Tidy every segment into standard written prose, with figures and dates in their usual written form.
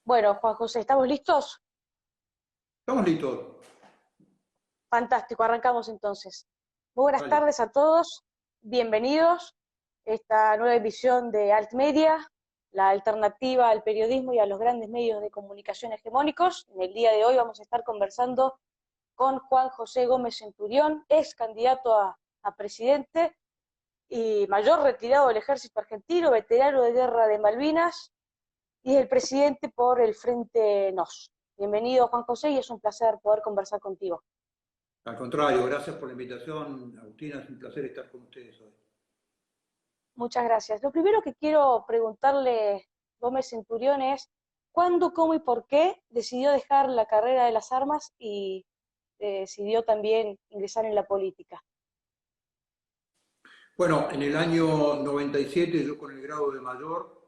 Bueno, Juan José, ¿estamos listos? Estamos listos. Fantástico, arrancamos entonces. Muy buenas Dale. tardes a todos, bienvenidos a esta nueva emisión de Altmedia, la alternativa al periodismo y a los grandes medios de comunicación hegemónicos. En el día de hoy vamos a estar conversando con Juan José Gómez Centurión, ex candidato a presidente y mayor retirado del ejército argentino, veterano de guerra de Malvinas, y es el presidente por el Frente NOS. Bienvenido, Juan José, y es un placer poder conversar contigo. Al contrario, gracias por la invitación, Agustina. Es un placer estar con ustedes hoy. Muchas gracias. Lo primero que quiero preguntarle, Gómez Centurión, es ¿cuándo, cómo y por qué decidió dejar la carrera de las armas y decidió también ingresar en la política? Bueno, en el año 97, yo con el grado de mayor,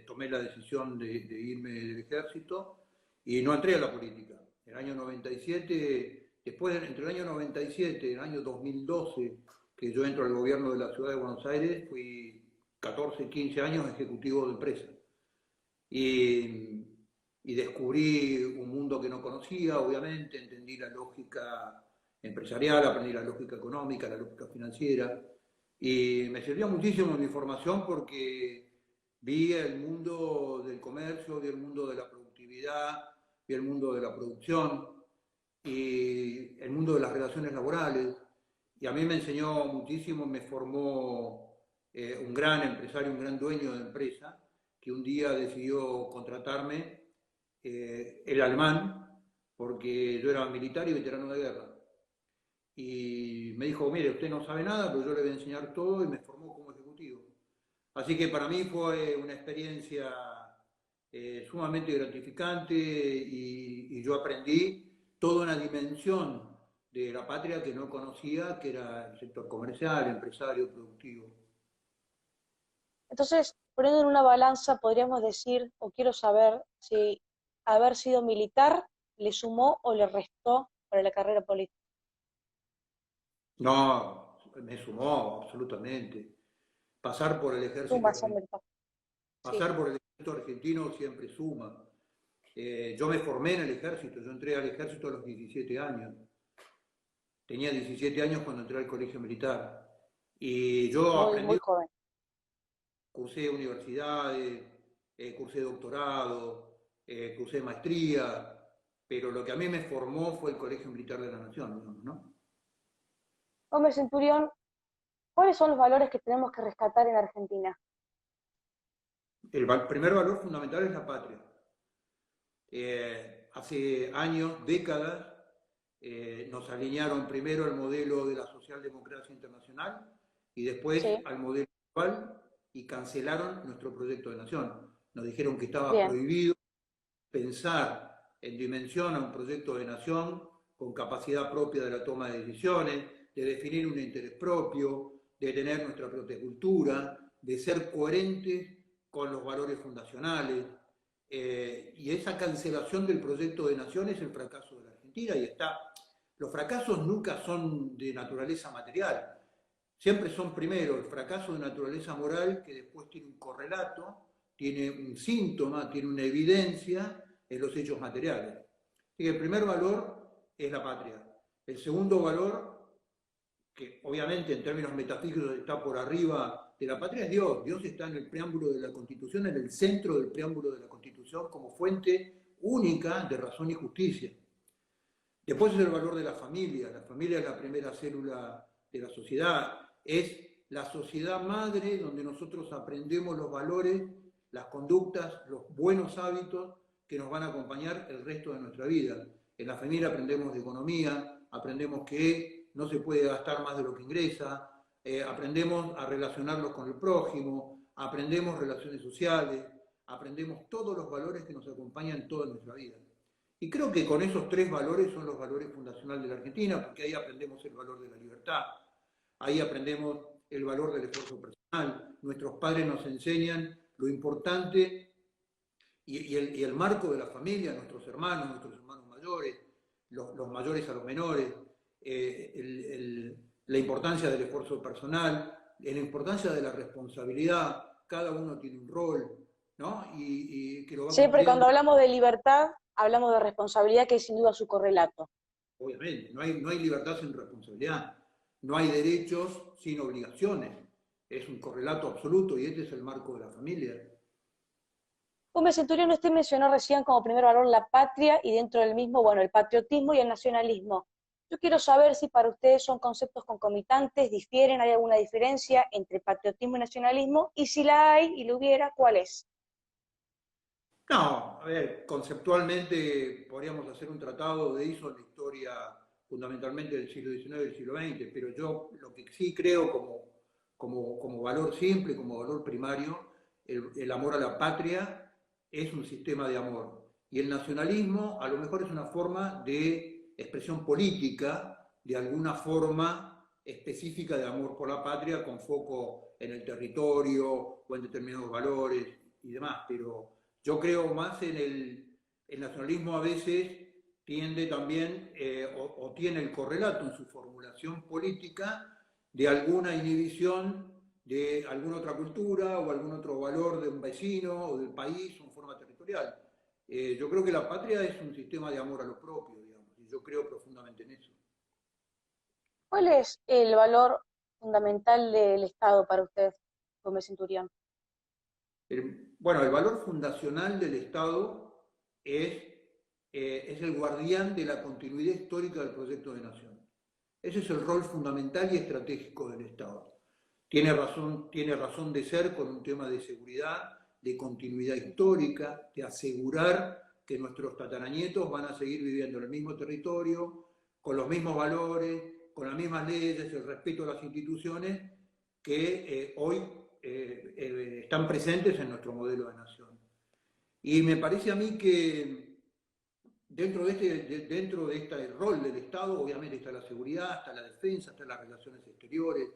tomé la decisión de irme del ejército y no entré a la política. En el año 97, entre el año 97 y el año 2012, que yo entro al gobierno de la ciudad de Buenos Aires, fui 14, 15 años ejecutivo de empresa. Y, y descubrí un mundo que no conocía, obviamente, entendí la lógica empresarial, aprendí la lógica económica, la lógica financiera, y me sirvió muchísimo mi formación porque vi el mundo del comercio, vi el mundo de la productividad, vi el mundo de la producción y el mundo de las relaciones laborales, y a mí me enseñó muchísimo, me formó un gran empresario, un gran dueño de empresa, que un día decidió contratarme, el alemán, porque yo era militar y veterano de guerra. Y me dijo, mire, usted no sabe nada, pero yo le voy a enseñar todo, y me formó como ejecutivo. Así que para mí fue una experiencia sumamente gratificante, y yo aprendí toda una dimensión de la patria que no conocía, que era el sector comercial, empresario, productivo. Entonces, poniendo en una balanza, podríamos decir, o quiero saber si haber sido militar le sumó o le restó para la carrera política. No, me sumó absolutamente. Pasar por el ejército Suma ser argentino, militar. Sí. pasar por el ejército argentino siempre suma. Yo me formé en el ejército, yo entré al ejército a los 17 años. Tenía 17 años cuando entré al colegio militar. Y yo Muy, aprendí, muy joven. cursé universidades, cursé doctorado, cursé maestría, pero lo que a mí me formó fue el Colegio Militar de la Nación, digamos, ¿no? Gómez Centurión, ¿cuáles son los valores que tenemos que rescatar en Argentina? Primer valor fundamental es la patria. Hace años, décadas, nos alinearon primero al modelo de la socialdemocracia internacional y después Sí, al modelo global, y cancelaron nuestro proyecto de nación. Nos dijeron que estaba bien. prohibido pensar en dimensión a un proyecto de nación con capacidad propia de la toma de decisiones, de definir un interés propio, de tener nuestra propia cultura, de ser coherentes con los valores fundacionales. Y esa cancelación del proyecto de nación es el fracaso de la Argentina, y está. Los fracasos nunca son de naturaleza material, siempre son primero el fracaso de naturaleza moral, que después tiene un correlato, tiene un síntoma, tiene una evidencia en los hechos materiales. Así que el primer valor es la patria. El segundo valor, que obviamente en términos metafísicos está por arriba de la patria, es Dios. Dios está en el preámbulo de la Constitución, en el centro del preámbulo de la Constitución, como fuente única de razón y justicia. Después es el valor de la familia. La familia es la primera célula de la sociedad. Es la sociedad madre donde nosotros aprendemos los valores, las conductas, los buenos hábitos que nos van a acompañar el resto de nuestra vida. En la familia aprendemos de economía, aprendemos que no se puede gastar más de lo que ingresa, aprendemos a relacionarnos con el prójimo, aprendemos relaciones sociales, aprendemos todos los valores que nos acompañan toda nuestra vida. Y creo que con esos tres valores son los valores fundacionales de la Argentina, porque ahí aprendemos el valor de la libertad, ahí aprendemos el valor del esfuerzo personal. Nuestros padres nos enseñan lo importante y el marco de la familia, nuestros hermanos mayores, los mayores a los menores, la importancia del esfuerzo personal, la importancia de la responsabilidad. Cada uno tiene un rol. ¿no? Y que lo va Siempre cuando cumpliendo. hablamos de libertad, hablamos de responsabilidad, que es sin duda su correlato. Obviamente, no hay libertad sin responsabilidad, no hay derechos sin obligaciones, es un correlato absoluto y este es el marco de la familia. Gómez Centurión, usted mencionó recién como primer valor la patria y dentro del mismo, bueno, el patriotismo y el nacionalismo. Yo quiero saber si para ustedes son conceptos concomitantes, difieren, hay alguna diferencia entre patriotismo y nacionalismo, y si la hay y lo hubiera, ¿cuál es? No, a ver, conceptualmente podríamos hacer un tratado de eso en la historia fundamentalmente del siglo XIX y del siglo XX, pero yo lo que sí creo como valor simple, como valor primario, el amor a la patria es un sistema de amor. Y el nacionalismo a lo mejor es una forma de expresión política, de alguna forma específica de amor por la patria, con foco en el territorio o en determinados valores y demás, pero yo creo más en el nacionalismo a veces tiende también o tiene el correlato en su formulación política de alguna inhibición de alguna otra cultura o algún otro valor de un vecino o del país o en forma territorial. Yo creo que la patria es un sistema de amor a lo propio, digamos, y yo creo profundamente en eso. ¿Cuál es el valor fundamental del Estado para usted, Gómez Centurión? Bueno, el valor fundacional del Estado es el guardián de la continuidad histórica del proyecto de nación. Ese es el rol fundamental y estratégico del Estado. Tiene razón de ser con un tema de seguridad, de continuidad histórica, de asegurar que nuestros tataranietos van a seguir viviendo en el mismo territorio, con los mismos valores, con las mismas leyes, el respeto a las instituciones que hoy están presentes en nuestro modelo de nación. Y me parece a mí que dentro de este rol del Estado, obviamente está la seguridad, está la defensa, están las relaciones exteriores,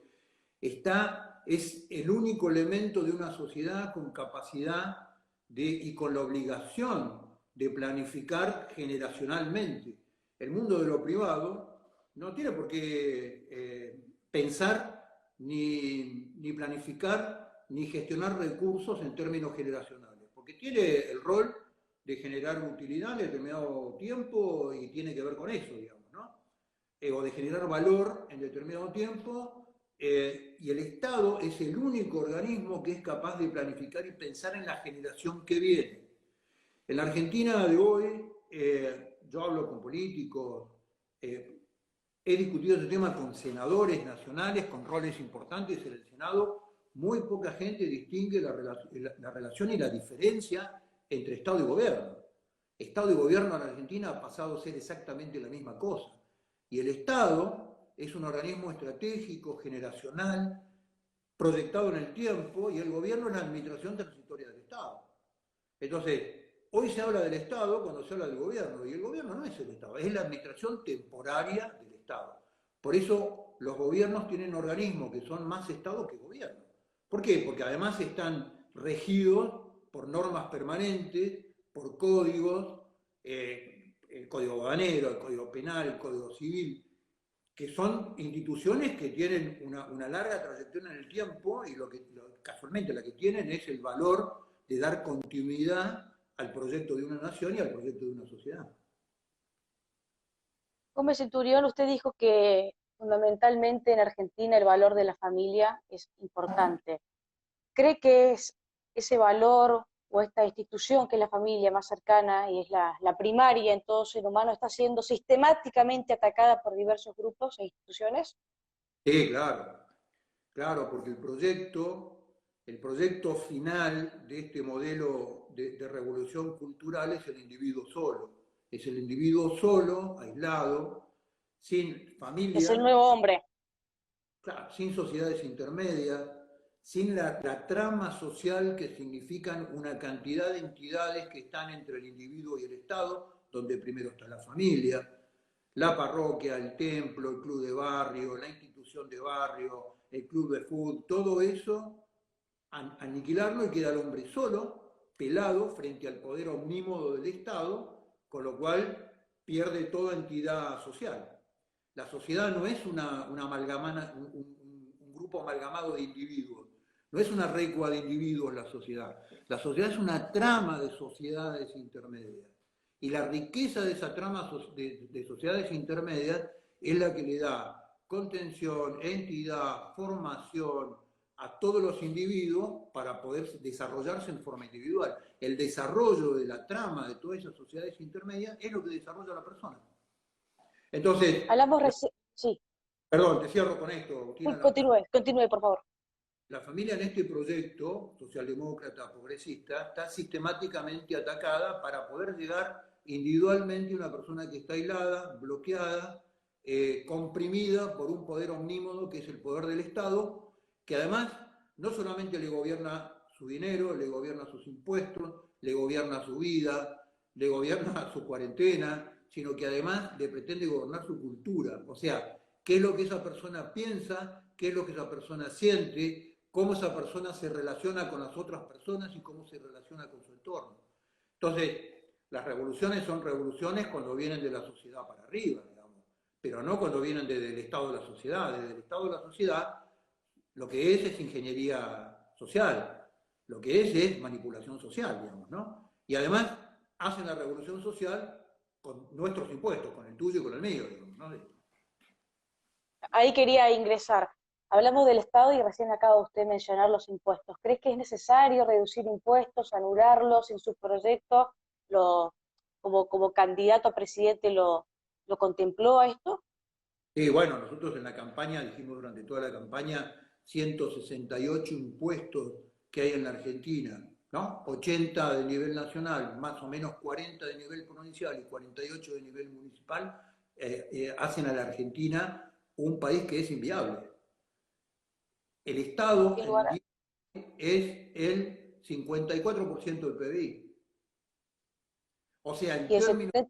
es el único elemento de una sociedad con capacidad y con la obligación de planificar generacionalmente. El mundo de lo privado no tiene por qué pensar ni planificar ni gestionar recursos en términos generacionales, porque tiene el rol de generar utilidad en determinado tiempo y tiene que ver con eso, digamos, ¿no? O de generar valor en determinado tiempo, y el Estado es el único organismo que es capaz de planificar y pensar en la generación que viene. En la Argentina de hoy, yo hablo con políticos, eh, he discutido este tema con senadores nacionales, con roles importantes en el Senado, muy poca gente distingue la relación y la diferencia entre Estado y gobierno. Estado y gobierno en Argentina ha pasado a ser exactamente la misma cosa. Y el Estado es un organismo estratégico, generacional, proyectado en el tiempo, y el gobierno es la administración transitoria del Estado. Entonces, hoy se habla del Estado cuando se habla del gobierno, y el gobierno no es el Estado, es la administración temporaria del Estado. Por eso los gobiernos tienen organismos que son más Estado que gobierno. ¿Por qué? Porque además están regidos por normas permanentes, por códigos, el código banero, el código penal, el código civil, que son instituciones que tienen una larga trayectoria en el tiempo y casualmente la que tienen es el valor de dar continuidad al proyecto de una nación y al proyecto de una sociedad. Gómez Centurión, usted dijo que fundamentalmente en Argentina el valor de la familia es importante. ¿Cree que es ese valor o esta institución que es la familia más cercana y es la primaria en todo ser humano está siendo sistemáticamente atacada por diversos grupos e instituciones? Sí, claro, claro, porque el proyecto final de este modelo de revolución cultural es el individuo solo. Es el individuo solo, aislado, sin Es el familia, nuevo hombre. claro, sin sociedades intermedias, sin la trama social que significan una cantidad de entidades que están entre el individuo y el Estado, donde primero está la familia, la parroquia, el templo, el club de barrio, la institución de barrio, el club de fútbol, todo eso, aniquilarlo y queda el hombre solo, pelado, frente al poder omnímodo del Estado, con lo cual pierde toda entidad social. La sociedad no es una amalgamana, un grupo amalgamado de individuos. No es una recua de individuos la sociedad. La sociedad es una trama de sociedades intermedias. Y la riqueza de esa trama de sociedades intermedias es la que le da contención, entidad, formación a todos los individuos para poder desarrollarse en forma individual. El desarrollo de la trama de todas esas sociedades intermedias es lo que desarrolla a la persona. Entonces, Hablamos recién, sí, perdón, te cierro con esto, Agustina. continúe, por favor. La familia en este proyecto socialdemócrata progresista está sistemáticamente atacada para poder llegar individualmente a una persona que está aislada, bloqueada, comprimida por un poder omnímodo que es el poder del Estado, que además no solamente le gobierna su dinero, le gobierna sus impuestos, le gobierna su vida, le gobierna su cuarentena, sino que además le pretende gobernar su cultura. O sea, qué es lo que esa persona piensa, qué es lo que esa persona siente, cómo esa persona se relaciona con las otras personas y cómo se relaciona con su entorno. Entonces, las revoluciones son revoluciones cuando vienen de la sociedad para arriba, digamos, pero no cuando vienen desde el Estado de la sociedad. Desde el Estado de la sociedad, lo que es ingeniería social, lo que es manipulación social, digamos, ¿no? Y además hacen la revolución social con nuestros impuestos, con el tuyo y con el mío, digamos, ¿no? Ahí quería ingresar. Hablamos del Estado y recién acaba usted de mencionar los impuestos. ¿Crees que es necesario reducir impuestos, anularlos en su proyecto? Como candidato a presidente lo contempló a esto? Sí, bueno, nosotros en la campaña dijimos durante toda la campaña 168 impuestos que hay en la Argentina, ¿no? 80 de nivel nacional, más o menos 40 de nivel provincial y 48 de nivel municipal, hacen a la Argentina un país que es inviable. El Estado Sin en el lugar a- día es el 54% del PBI. O sea, y el 70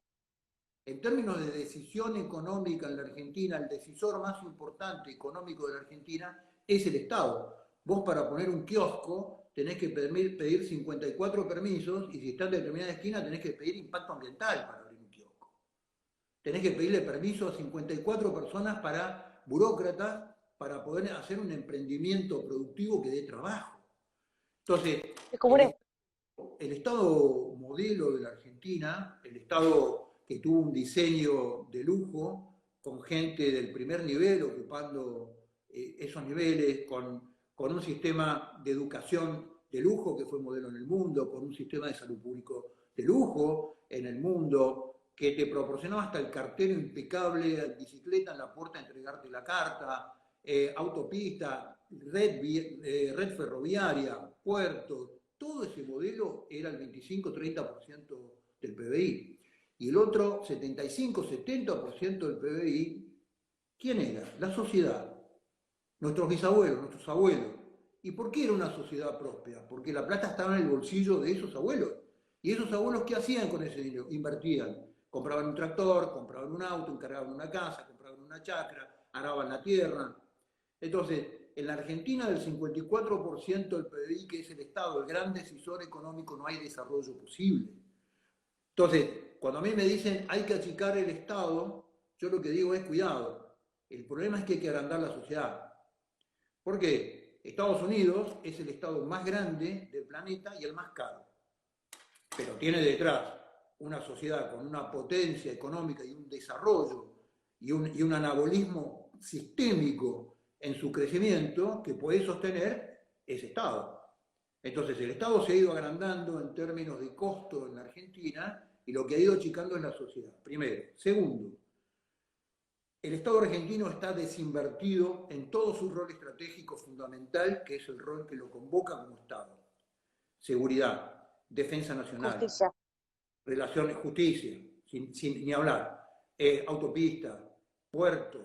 en términos de decisión económica en la Argentina, el decisor más importante económico de la Argentina es el Estado. Vos para poner un kiosco tenés que pedir 54 permisos y si está en determinada esquina tenés que pedir impacto ambiental para abrir un kiosco. Tenés que pedirle permiso a 54 personas para burócratas para poder hacer un emprendimiento productivo que dé trabajo. Entonces, es como el, el Estado modelo de la Argentina, el Estado que tuvo un diseño de lujo, con gente del primer nivel ocupando esos niveles, con un sistema de educación de lujo que fue modelo en el mundo, con un sistema de salud público de lujo en el mundo, que te proporcionaba hasta el cartero impecable, bicicleta en la puerta a entregarte la carta, autopista, red ferroviaria, puertos, todo ese modelo era el 25-30% del PBI. Y el otro 75-70% del PBI, ¿quién era? La sociedad. Nuestros bisabuelos, nuestros abuelos. ¿Y por qué era una sociedad próspera? Porque la plata estaba en el bolsillo de esos abuelos. ¿Y esos abuelos qué hacían con ese dinero? Invertían. Compraban un tractor, compraban un auto, encargaban una casa, compraban una chacra, araban la tierra. Entonces, en la Argentina del 54% del PBI, que es el Estado, el gran decisor económico, no hay desarrollo posible. Entonces, cuando a mí me dicen hay que achicar el Estado, yo lo que digo es cuidado. El problema es que hay que agrandar la sociedad. ¿Por qué? Estados Unidos es el Estado más grande del planeta y el más caro. Pero tiene detrás una sociedad con una potencia económica y un desarrollo y un anabolismo sistémico en su crecimiento que puede sostener ese Estado. Entonces el Estado se ha ido agrandando en términos de costo en la Argentina y lo que ha ido achicando es la sociedad, primero. Segundo, el Estado argentino está desinvertido en todo su rol estratégico fundamental, que es el rol que lo convoca como Estado. Seguridad, defensa nacional, justicia. relaciones, justicia, ni hablar, autopista, puertos,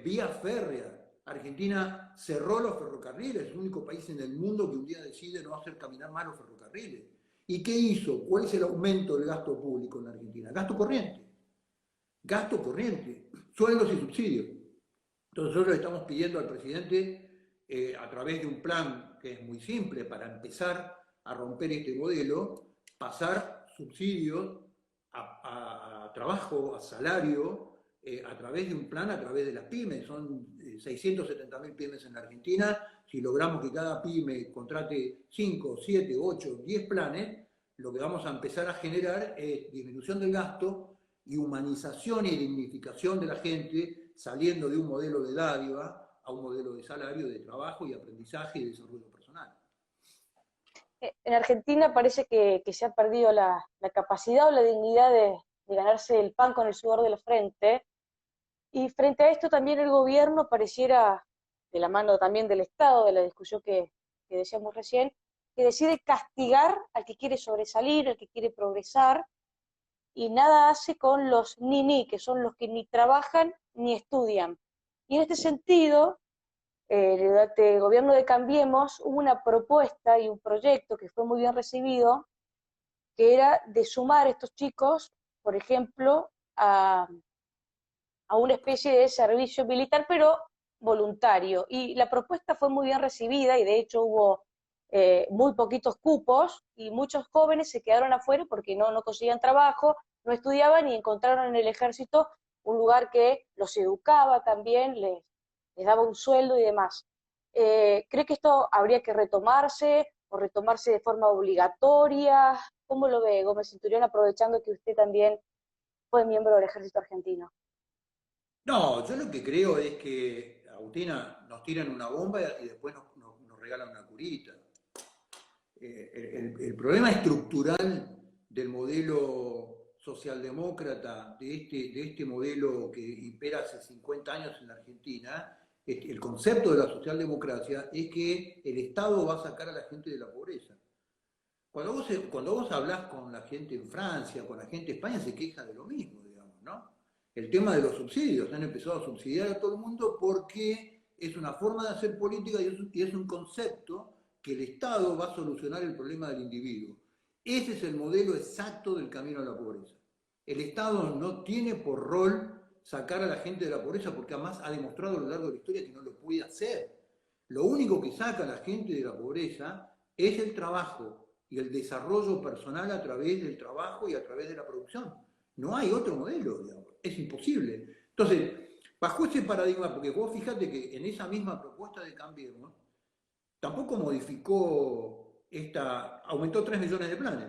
vías férreas. Argentina cerró los ferrocarriles, es el único país en el mundo que un día decide no hacer caminar más los ferrocarriles. ¿Y qué hizo? ¿Cuál es el aumento del gasto público en la Argentina? Gasto corriente. Gasto corriente, sueldos y subsidios. Entonces nosotros le estamos pidiendo al presidente, a través de un plan que es muy simple para empezar a romper este modelo, pasar subsidios a trabajo, a salario, a través de un plan, a través de las pymes. Son 670.000 pymes en la Argentina. Si logramos que cada pyme contrate 5, 7, 8, 10 planes, lo que vamos a empezar a generar es disminución del gasto y humanización y dignificación de la gente, saliendo de un modelo de dádiva a un modelo de salario, de trabajo y aprendizaje y desarrollo personal. En Argentina parece que se ha perdido la capacidad o la dignidad de ganarse el pan con el sudor de la frente, y frente a esto también el gobierno pareciera, de la mano también del Estado, de la discusión que decíamos recién, que decide castigar al que quiere sobresalir, al que quiere progresar, y nada hace con los ni, que son los que ni trabajan ni estudian. Y en este sentido, durante el gobierno de Cambiemos hubo una propuesta y un proyecto que fue muy bien recibido, que era de sumar a estos chicos, por ejemplo, a una especie de servicio militar, pero voluntario. Y la propuesta fue muy bien recibida y de hecho hubo muy poquitos cupos y muchos jóvenes se quedaron afuera porque no conseguían trabajo, no estudiaban y encontraron en el ejército un lugar que los educaba también, les daba un sueldo y demás. ¿Cree que esto habría que retomarse o retomarse de forma obligatoria? ¿Cómo lo ve, Gómez Centurión, aprovechando que usted también fue miembro del ejército argentino? No, yo lo que creo es que, Agustina, nos tiran una bomba y después nos regalan una curita. El problema estructural del modelo socialdemócrata, de este modelo que impera hace 50 años en la Argentina, el concepto de la socialdemocracia es que el Estado va a sacar a la gente de la pobreza. Cuando vos hablás con la gente en Francia, con la gente en España, se queja de lo mismo, digamos, ¿no? El tema de los subsidios, han empezado a subsidiar a todo el mundo porque es una forma de hacer política y es un concepto que el Estado va a solucionar el problema del individuo. Ese es el modelo exacto del camino a la pobreza. El Estado no tiene por rol sacar a la gente de la pobreza porque además ha demostrado a lo largo de la historia que no lo puede hacer. Lo único que saca a la gente de la pobreza es el trabajo y el desarrollo personal a través del trabajo y a través de la producción. No hay otro modelo, digamos. Es imposible. Entonces, bajo ese paradigma, porque vos fíjate que en esa misma propuesta de Cambiemos, tampoco modificó aumentó 3 millones de planes.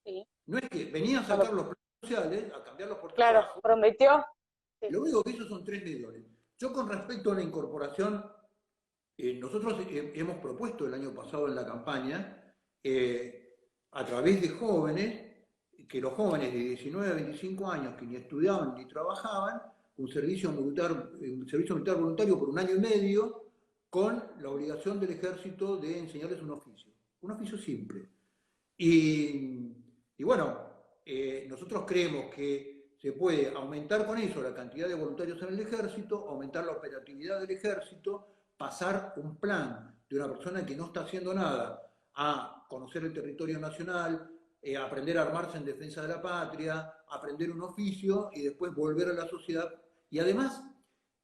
Sí. No es que venía a sacar los planes sociales, a cambiarlos por Claro, trabajo, prometió. Sí. lo único que hizo son 3 millones. Yo con respecto a la incorporación, nosotros hemos propuesto el año pasado en la campaña, a través de jóvenes, que los jóvenes de 19 a 25 años que ni estudiaban ni trabajaban, un servicio militar voluntario por 1 año y medio, con la obligación del ejército de enseñarles un oficio simple. Y bueno, nosotros creemos que se puede aumentar con eso la cantidad de voluntarios en el ejército, aumentar la operatividad del ejército, pasar un plan de una persona que no está haciendo nada a conocer el territorio nacional, aprender a armarse en defensa de la patria, aprender un oficio y después volver a la sociedad. Y además,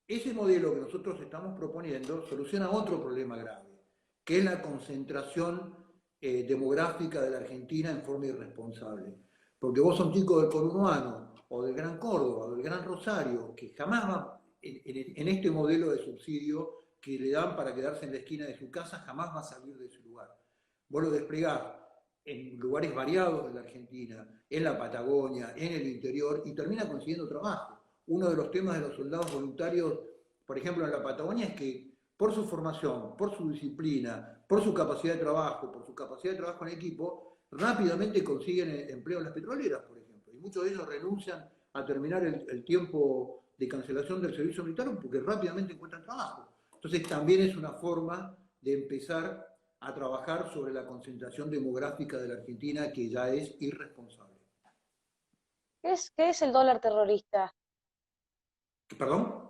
ese modelo que nosotros estamos proponiendo soluciona otro problema grave, que es la concentración demográfica de la Argentina en forma irresponsable. Porque vos sos un chico del conurbano, o del Gran Córdoba, o del Gran Rosario, que jamás va, en este modelo de subsidio que le dan para quedarse en la esquina de su casa, jamás va a salir de ese lugar. Vos lo desplegás en lugares variados de la Argentina, en la Patagonia, en el interior, y termina consiguiendo trabajo. Uno de los temas de los soldados voluntarios, por ejemplo, en la Patagonia, es que por su formación, por su disciplina, por su capacidad de trabajo en equipo, rápidamente consiguen empleo en las petroleras, por ejemplo. Y muchos de ellos renuncian a terminar el tiempo de cancelación del servicio militar porque rápidamente encuentran trabajo. Entonces también es una forma de empezar a trabajar sobre la concentración demográfica de la Argentina, que ya es irresponsable. Qué es el dólar terrorista? ¿Perdón?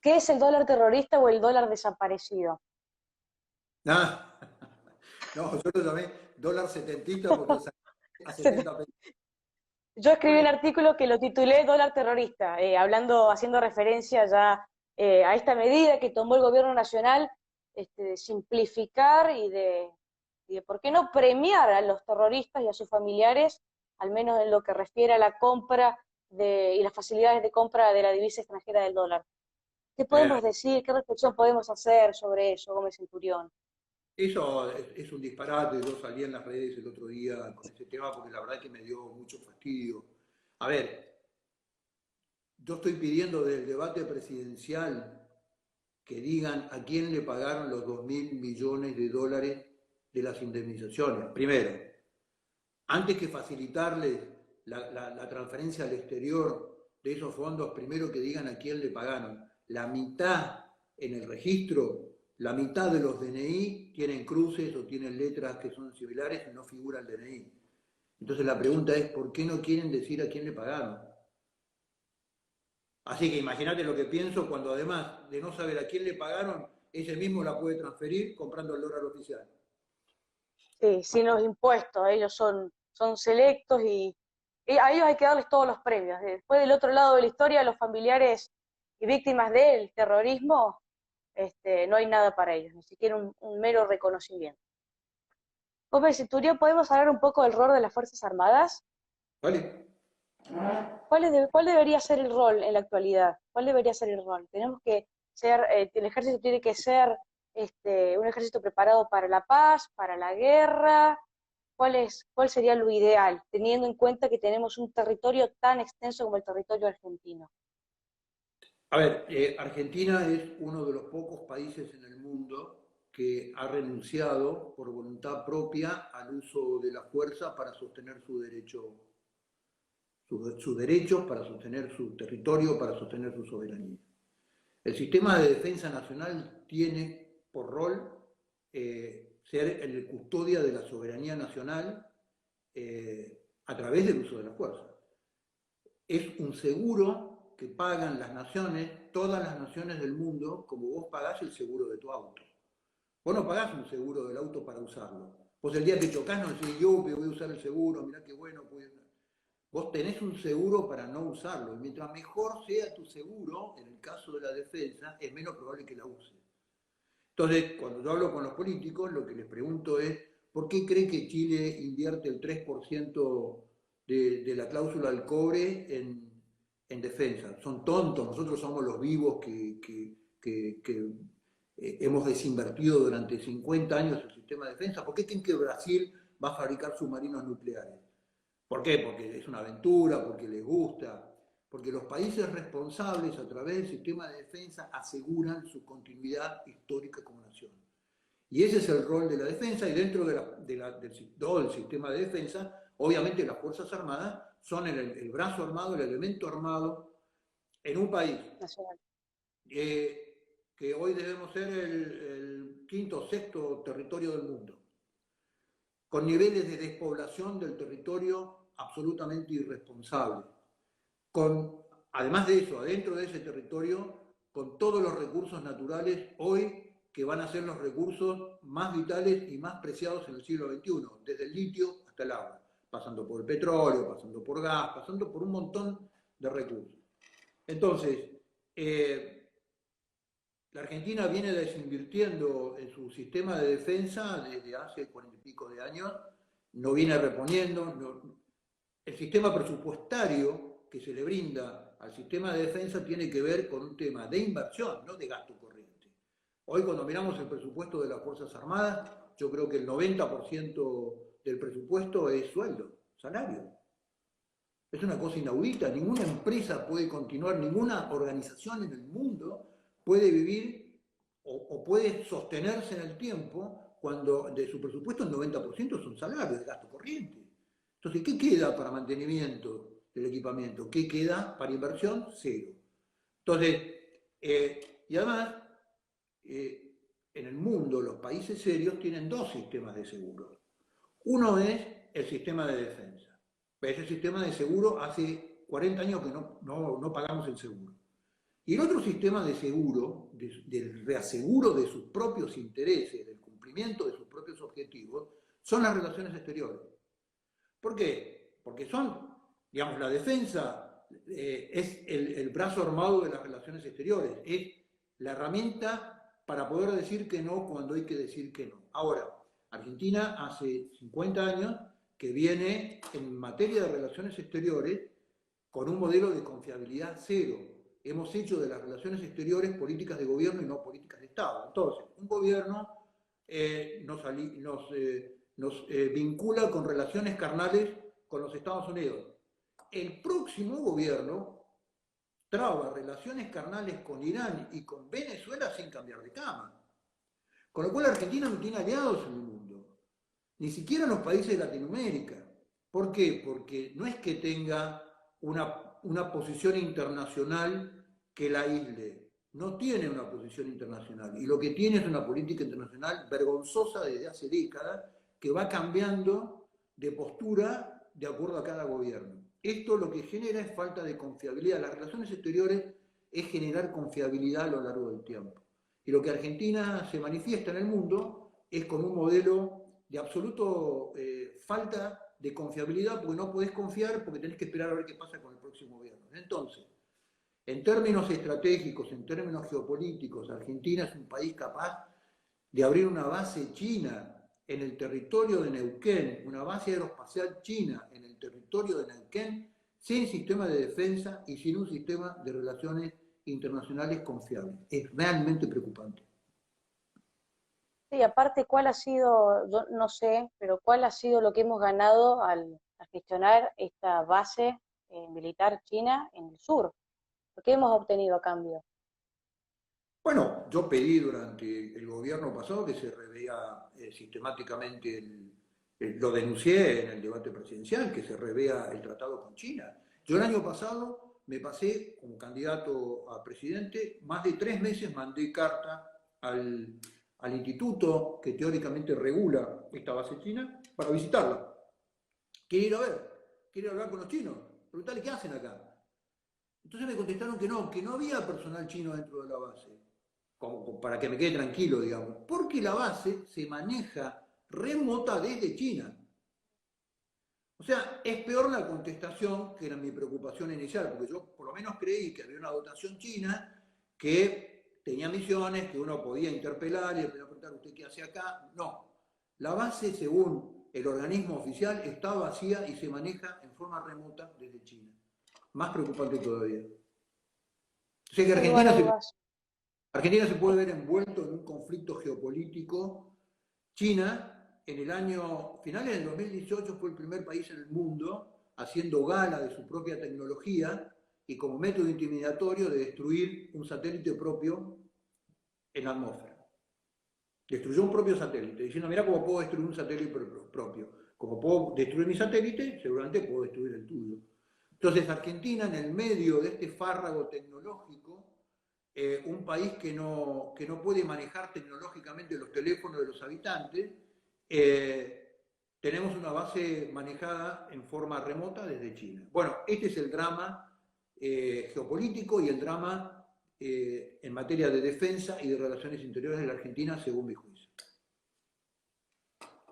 ¿Qué es el dólar terrorista o el dólar desaparecido? Ah, no, yo lo llamé dólar setentista porque a 70 pesos. Yo escribí un artículo que lo titulé Dólar terrorista, haciendo referencia ya a esta medida que tomó el gobierno nacional, de simplificar y de por qué no premiar a los terroristas y a sus familiares, al menos en lo que refiere a la compra y las facilidades de compra de la divisa extranjera del dólar. ¿Qué podemos decir? ¿Qué reflexión podemos hacer sobre eso, Gómez Centurión? Eso es un disparate. Yo salí en las redes el otro día con ese tema porque la verdad que me dio mucho fastidio. A ver, yo estoy pidiendo del debate presidencial que digan a quién le pagaron los 2.000 millones de dólares de las indemnizaciones. Primero, antes que facilitarles la transferencia al exterior de esos fondos, primero que digan a quién le pagaron. La mitad en el registro, la mitad de los DNI tienen cruces o tienen letras que son similares y no figura el DNI. Entonces la pregunta es, ¿por qué no quieren decir a quién le pagaron? Así que imagínate lo que pienso cuando además de no saber a quién le pagaron, ese mismo la puede transferir comprando el dólar oficial. Sí, sin los impuestos, ellos son selectos y a ellos hay que darles todos los premios. Después del otro lado de la historia, los familiares y víctimas del terrorismo, no hay nada para ellos, ni siquiera un mero reconocimiento. Gómez Centurión, ¿podemos hablar un poco del rol de las Fuerzas Armadas? ¿Vale? ¿Cuál debería ser el rol en la actualidad? ¿Cuál debería ser el rol? Tenemos que ser, el ejército tiene que ser un ejército preparado para la paz, para la guerra. ¿Cuál sería lo ideal, teniendo en cuenta que tenemos un territorio tan extenso como el territorio argentino? A ver, Argentina es uno de los pocos países en el mundo que ha renunciado por voluntad propia al uso de la fuerza para sostener su derecho, sus derechos, para sostener su territorio, para sostener su soberanía. El sistema de defensa nacional tiene por rol ser el custodia de la soberanía nacional a través del uso de la fuerza. Es un seguro que pagan las naciones, todas las naciones del mundo, como vos pagás el seguro de tu auto. Vos no pagás un seguro del auto para usarlo. Vos el día que chocás no decís, yo voy a usar el seguro, mirá qué bueno. Pues. Vos tenés un seguro para no usarlo. Y mientras mejor sea tu seguro, en el caso de la defensa, es menos probable que la uses. Entonces, cuando yo hablo con los políticos, lo que les pregunto es, ¿por qué cree que Chile invierte el 3% de la cláusula del cobre en defensa? Son tontos, nosotros somos los vivos que hemos desinvertido durante 50 años el sistema de defensa. ¿Por qué creen que Brasil va a fabricar submarinos nucleares? ¿Por qué? Porque es una aventura, porque les gusta, porque los países responsables a través del sistema de defensa aseguran su continuidad histórica como nación. Y ese es el rol de la defensa, y dentro del todo el sistema de defensa, obviamente las Fuerzas Armadas son el brazo armado, el elemento armado en un país que hoy debemos ser el quinto o sexto territorio del mundo, con niveles de despoblación del territorio absolutamente irresponsables, además de eso, adentro de ese territorio, con todos los recursos naturales hoy que van a ser los recursos más vitales y más preciados en el siglo XXI, desde el litio hasta el agua, pasando por el petróleo, pasando por gas, pasando por un montón de recursos. Entonces, la Argentina viene desinvirtiendo en su sistema de defensa desde hace 40 y pico de años, no viene reponiendo. El sistema presupuestario que se le brinda al sistema de defensa tiene que ver con un tema de inversión, no de gasto corriente. Hoy cuando miramos el presupuesto de las Fuerzas Armadas, yo creo que el 90% del presupuesto es sueldo, salario. Es una cosa inaudita, ninguna empresa puede continuar, ninguna organización en el mundo puede vivir o puede sostenerse en el tiempo cuando de su presupuesto el 90% son salarios de gasto corriente. Entonces, ¿qué queda para mantenimiento del equipamiento? ¿Qué queda para inversión? Cero. Entonces, y además, en el mundo los países serios tienen dos sistemas de seguros. Uno es el sistema de defensa. Ese sistema de seguro hace 40 años que no pagamos el seguro. Y el otro sistema de seguro, del reaseguro de sus propios intereses, del cumplimiento de sus propios objetivos, son las relaciones exteriores. ¿Por qué? Porque son, digamos, la defensa es el brazo armado de las relaciones exteriores, es la herramienta para poder decir que no cuando hay que decir que no. Ahora, Argentina hace 50 años que viene en materia de relaciones exteriores con un modelo de confiabilidad cero. hemos hecho de las relaciones exteriores políticas de gobierno y no políticas de Estado. Entonces, un gobierno nos vincula con relaciones carnales con los Estados Unidos. El próximo gobierno traba relaciones carnales con Irán y con Venezuela sin cambiar de cama. Con lo cual Argentina no tiene aliados en el mundo, ni siquiera en los países de Latinoamérica. ¿Por qué? Porque no es que tenga una posición internacional que la aísle, no tiene una posición internacional, y lo que tiene es una política internacional vergonzosa desde hace décadas, que va cambiando de postura de acuerdo a cada gobierno. Esto lo que genera es falta de confiabilidad. Las relaciones exteriores es generar confiabilidad a lo largo del tiempo. Y lo que Argentina se manifiesta en el mundo es con un modelo de absoluto falta de confiabilidad, porque no podés confiar, porque tenés que esperar a ver qué pasa con el próximo gobierno. Entonces, en términos estratégicos, en términos geopolíticos, Argentina es un país capaz de abrir una base china en el territorio de Neuquén, una base aeroespacial china en el territorio de Neuquén, sin sistema de defensa y sin un sistema de relaciones internacionales confiable. Es realmente preocupante. Sí, aparte, ¿cuál ha sido, yo no sé, pero cuál ha sido lo que hemos ganado al gestionar esta base militar china en el sur? ¿Qué hemos obtenido a cambio? Bueno, yo pedí durante el gobierno pasado que se revea sistemáticamente, lo denuncié en el debate presidencial, que se revea el tratado con China. Yo el año pasado me pasé como candidato a presidente, más de 3 meses mandé carta al instituto que teóricamente regula esta base china para visitarla. Quiere ir a ver, quiere hablar con los chinos, preguntarle qué hacen acá. Entonces me contestaron que no había personal chino dentro de la base, como para que me quede tranquilo, digamos, porque la base se maneja remota desde China. O sea, es peor la contestación que era mi preocupación inicial, porque yo por lo menos creí que había una dotación china que tenía misiones, que uno podía interpelar y le podía preguntar, ¿usted qué hace acá? No. La base, según el organismo oficial, está vacía y se maneja en forma remota desde China. Más preocupante todavía. O sea que Sin lugar a dudas. Argentina se puede ver envuelto en un conflicto geopolítico. China, en el año, finales del 2018, fue el primer país en el mundo haciendo gala de su propia tecnología y como método intimidatorio de destruir un satélite propio en la atmósfera. Destruyó un propio satélite, diciendo, mira cómo puedo destruir un satélite propio. Como puedo destruir mi satélite, seguramente puedo destruir el tuyo. Entonces, Argentina, en el medio de este fárrago tecnológico, un país que no puede manejar tecnológicamente los teléfonos de los habitantes, tenemos una base manejada en forma remota desde China. Bueno, este es el drama geopolítico y el drama en materia de defensa y de relaciones interiores de la Argentina, según mi juicio.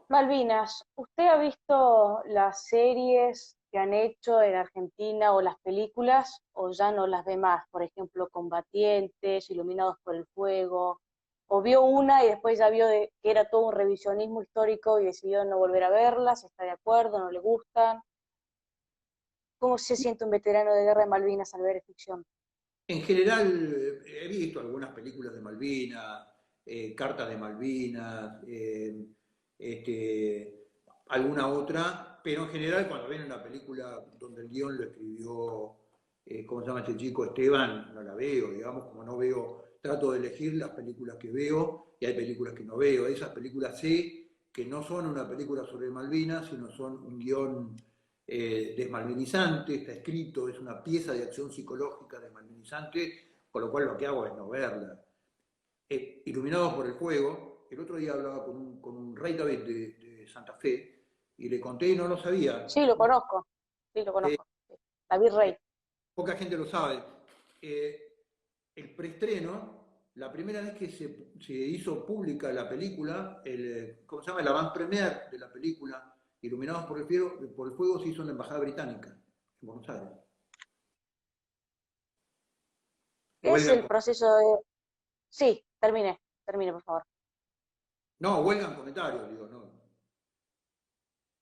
Malvinas, ¿usted ha visto las series que han hecho en Argentina o las películas o ya no las ve más? Por ejemplo, Combatientes, Iluminados por el Fuego, o vio una y después ya vio que era todo un revisionismo histórico y decidió no volver a verlas, está de acuerdo, no le gustan. ¿Cómo se siente un veterano de guerra de Malvinas al ver ficción? En general, he visto algunas películas de Malvinas, cartas de Malvinas, alguna otra, pero en general cuando ven una película donde el guión lo escribió, ¿cómo se llama este chico? Esteban, no la veo, digamos, como no veo, trato de elegir las películas que veo y hay películas que no veo. Esas películas sé que no son una película sobre Malvinas, sino son un guión desmalvinizante, está escrito, es una pieza de acción psicológica desmalvinizante, con lo cual lo que hago es no verla. Iluminados por el Fuego, el otro día hablaba con un rey David de Santa Fe y le conté y no lo sabía. Sí, lo conozco, sí, lo Eh, conozco. David Rey. Poca gente lo sabe. El preestreno, la primera vez que se hizo pública la película, ¿cómo se llama? El avant-premiere de la película, Iluminados por el Fuego, se hizo en la Embajada Británica, en Buenos Aires. ¿Qué es el Huelga, proceso de...? Sí, termine, por favor. no, huelga en comentarios, digo, no.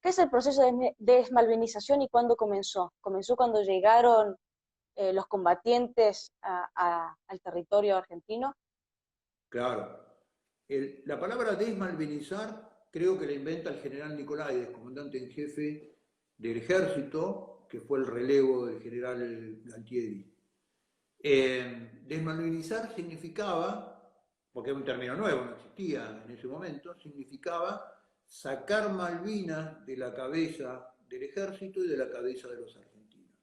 ¿Qué es el proceso de desmalvinización y cuándo comenzó? ¿Comenzó cuando llegaron los combatientes al territorio argentino? Claro. La palabra desmalvinizar creo que la inventa el general Nicolaides, comandante en jefe del ejército, que fue el relevo del general Galtieri. Desmalvinizar significaba, porque es un término nuevo, no existía en ese momento, significaba sacar Malvinas de la cabeza del ejército y de la cabeza de los argentinos.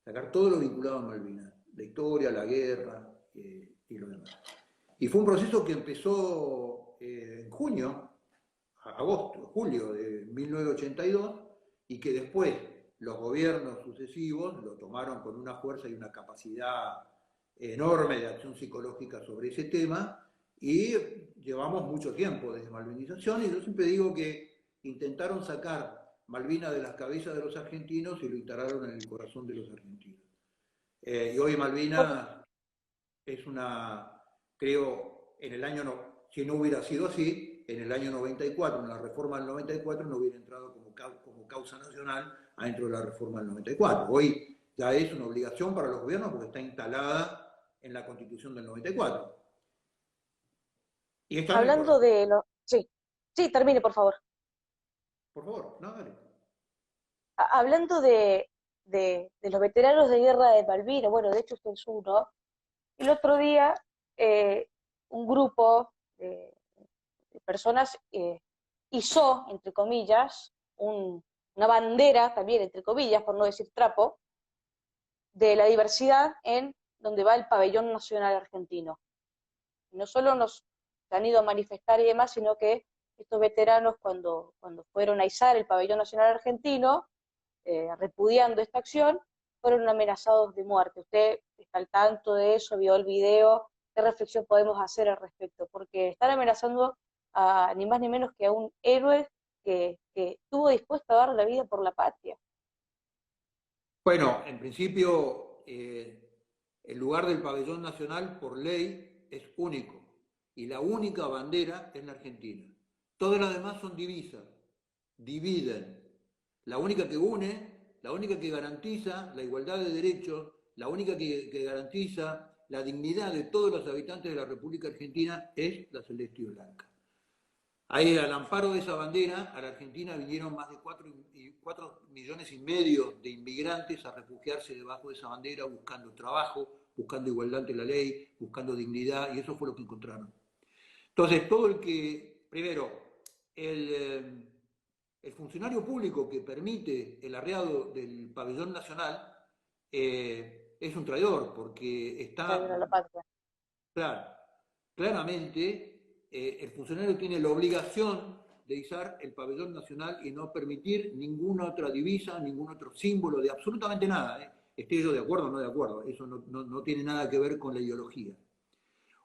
Sacar todo lo vinculado a Malvinas, la historia, la guerra y lo demás. Y fue un proceso que empezó en julio de 1982, y que después los gobiernos sucesivos lo tomaron con una fuerza y una capacidad enorme de acción psicológica sobre ese tema, y llevamos mucho tiempo de desmalvinización, y yo siempre digo que intentaron sacar Malvinas de las cabezas de los argentinos y lo instalaron en el corazón de los argentinos. Y hoy Malvinas es creo, en el año, si no hubiera sido así, en el año 94, en la reforma del 94, no hubiera entrado como causa nacional adentro de la reforma del 94. Hoy ya es una obligación para los gobiernos porque está instalada en la Constitución del 94. Y está en el Hablando corazón. de lo... Sí, sí, termine, por favor. Por favor, no, dale. Hablando de los veteranos de guerra de Malvinas, bueno, de hecho usted es uno, el otro día un grupo de personas izó, entre comillas, una bandera, también entre comillas, por no decir trapo, de la diversidad en donde va el pabellón nacional argentino. No solo nos han ido a manifestar y demás, sino que estos veteranos cuando fueron a izar el pabellón nacional argentino, repudiando esta acción, fueron amenazados de muerte. ¿Usted está al tanto de eso? ¿Vio el video? ¿Qué reflexión podemos hacer al respecto? Porque están amenazando a ni más ni menos que a un héroe que estuvo dispuesto a dar la vida por la patria. Bueno, en principio, el lugar del pabellón nacional por ley es único, y la única bandera es la Argentina. Todas las demás son divisas, dividen. La única que une, la única que garantiza la igualdad de derechos, la única que garantiza la dignidad de todos los habitantes de la República Argentina es la celeste y blanca. Ahí, al amparo de esa bandera, a la Argentina vinieron más de 4,5 millones de inmigrantes a refugiarse debajo de esa bandera, buscando trabajo, buscando igualdad ante la ley, buscando dignidad, y eso fue lo que encontraron. Entonces, todo el que, primero, el funcionario público que permite el arreado del pabellón nacional es un traidor, porque A la está, patria. claro, claramente el funcionario tiene la obligación de izar el pabellón nacional y no permitir ninguna otra divisa, ningún otro símbolo de absolutamente nada. Esté yo de acuerdo o no de acuerdo, eso no tiene nada que ver con la ideología.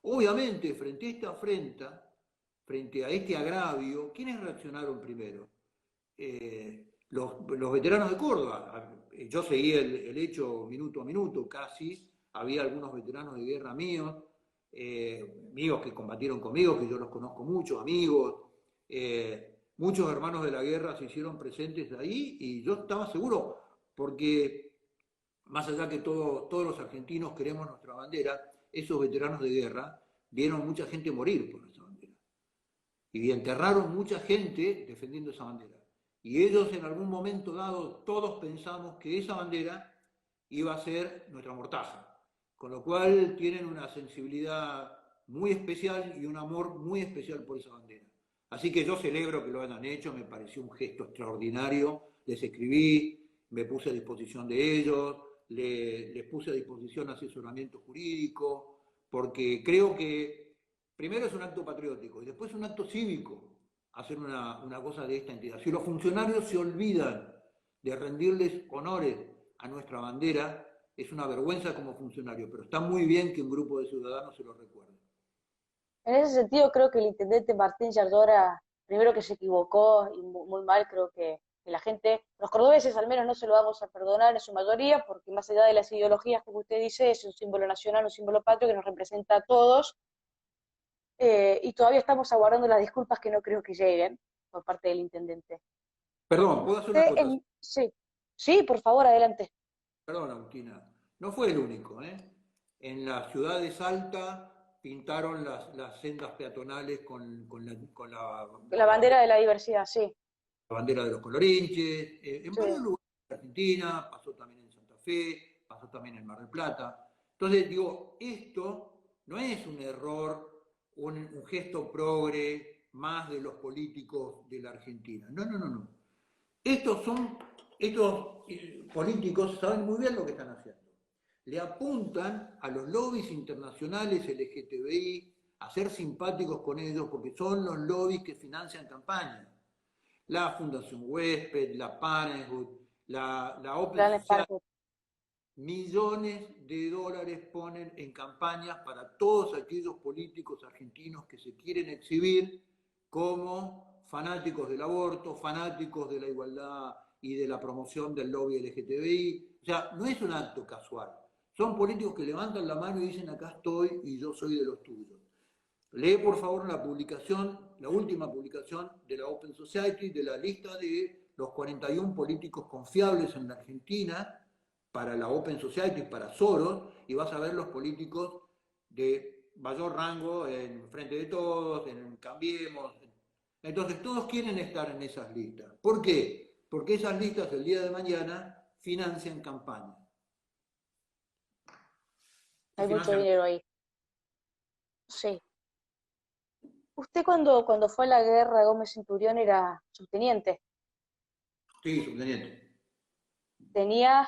Obviamente, frente a esta afrenta, frente a este agravio, ¿quiénes reaccionaron primero? Los veteranos de Córdoba. Yo seguí el hecho minuto a minuto, casi. Había algunos veteranos de guerra míos, amigos que combatieron conmigo, que yo los conozco mucho, amigos. Muchos hermanos de la guerra se hicieron presentes ahí, y yo estaba seguro, porque más allá que todos los argentinos queremos nuestra bandera, esos veteranos de guerra vieron mucha gente morir por esa bandera. Y enterraron mucha gente defendiendo esa bandera. Y ellos, en algún momento dado, todos pensamos que esa bandera iba a ser nuestra mortaja. Con lo cual tienen una sensibilidad muy especial y un amor muy especial por esa bandera. Así que yo celebro que lo hayan hecho, me pareció un gesto extraordinario. Les escribí, me puse a disposición de ellos, les puse a disposición asesoramiento jurídico, porque creo que primero es un acto patriótico y después es un acto cívico hacer una cosa de esta entidad. Si los funcionarios se olvidan de rendirles honores a nuestra bandera, es una vergüenza como funcionario, pero está muy bien que un grupo de ciudadanos se lo recuerde. En ese sentido, creo que el intendente Martín Yardora, primero que se equivocó y muy mal, creo que la gente, los cordobeses al menos no se lo vamos a perdonar en su mayoría, porque más allá de las ideologías, como usted dice, es un símbolo nacional, un símbolo patrio que nos representa a todos, y todavía estamos aguardando las disculpas que no creo que lleguen por parte del intendente. Perdón, ¿puedo hacer una Usted acotación? sí, sí, por favor, adelante. Perdón, Agustina. No fue el único, ¿eh? En la ciudad de Salta pintaron las sendas peatonales con La bandera de la diversidad, sí, la bandera de los colorinches. En sí. varios lugares de Argentina, pasó también en Santa Fe, pasó también en Mar del Plata. Entonces, digo, esto no es un error, un gesto progre más de los políticos de la Argentina. No, no, no, no. Estos políticos saben muy bien lo que están haciendo. Le apuntan a los lobbies internacionales LGTBI a ser simpáticos con ellos porque son los lobbies que financian campañas. La Fundación Huésped, la Parenthood, la Open Planes Society, Parenthood. millones de dólares ponen en campañas para todos aquellos políticos argentinos que se quieren exhibir como fanáticos del aborto, fanáticos de la igualdad y de la promoción del lobby LGTBI. O sea, no es un acto casual. Son políticos que levantan la mano y dicen acá estoy y yo soy de los tuyos. Lee por favor la publicación, la última publicación de la Open Society, de la lista de los 41 políticos confiables en la Argentina para la Open Society, para Soros, y vas a ver los políticos de mayor rango en Frente de Todos, en Cambiemos. Entonces todos quieren estar en esas listas. ¿Por qué? Porque esas listas el día de mañana financian campañas. Y Hay mucho financian... dinero ahí. Sí. Usted cuando fue a la guerra, Gómez Centurión era subteniente. Sí, subteniente. Tenía,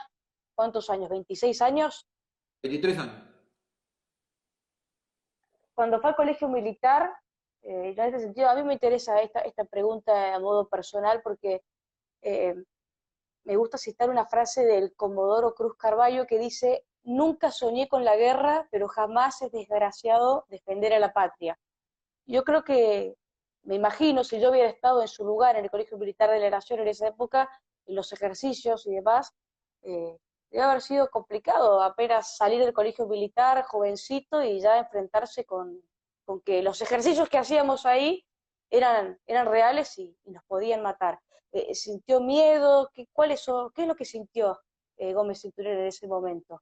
¿cuántos años? ¿26 años? 23 años. Cuando fue al colegio militar, en este sentido, a mí me interesa esta pregunta a modo personal porque eh, me gusta citar una frase del Comodoro Cruz Carballo que dice: nunca soñé con la guerra, pero jamás es desgraciado defender a la patria. Yo creo que, me imagino, si yo hubiera estado en su lugar en el Colegio Militar de la Nación en esa época, en los ejercicios y demás, eh, debe haber sido complicado apenas salir del colegio militar, jovencito, y ya enfrentarse con que los ejercicios que hacíamos ahí eran reales y nos podían matar. ¿Sintió miedo? ¿Qué es lo que sintió Gómez Cinturón en ese momento?